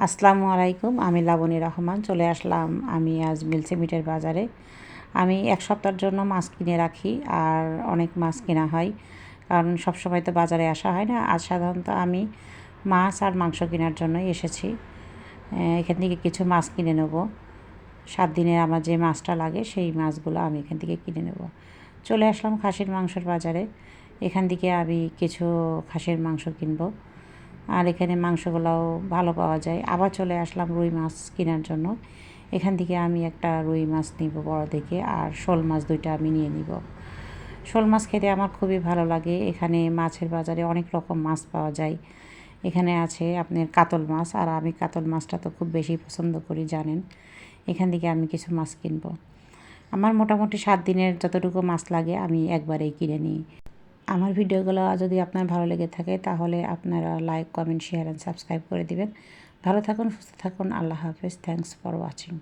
আসসালামু আলাইকুম, আমি লাবণী রহমান চলে আসলাম। আমি আজ মিলছে মিটের বাজারে। আমি এক সপ্তাহের জন্য মাছ কিনে রাখি, আর অনেক মাছ কেনা হয়, কারণ সবসময় তো বাজারে আসা হয় না। আজ সাধারণত আমি মাছ আর মাংস কেনার জন্যই এসেছি। এখান থেকে কিছু মাছ কিনে নেব। 7 দিনের আমার যে মাছটা লাগে সেই মাছগুলো আমি এখান থেকে কিনে নেব। চলে আসলাম খাসির মাংসের বাজারে। এখান থেকে আমি কিছু খাসির মাংস কিনবো, আর এখানে মাংসগুলোও ভালো পাওয়া যায়। আবার চলে আসলাম রুই মাছ কেনার জন্য। এখান থেকে আমি একটা রুই মাছ নিব বড় দেখে, আর শোল মাছ 2টা আমি নিয়ে নিব। শোল মাছ খেতে আমার খুবই ভালো লাগে। এখানে মাছের বাজারে অনেক রকম মাছ পাওয়া যায়। এখানে আছে আপনার কাতল মাছ, আর আমি কাতল মাছটা তো খুব বেশি পছন্দ করি জানেন। এখান থেকে আমি কিছু মাছ কিনবো। আমার মোটামুটি 7 দিনের যতটুকু মাছ লাগে আমি একবারেই কিনে নিই। আমার ভিডিওগুলো যদি আপনার ভালো লেগে থাকে তাহলে আপনারা like, comment, share and subscribe করে দিবেন। ভালো থাকুন, সুস্থ থাকুন। আল্লাহ হাফেজ। Thanks for watching.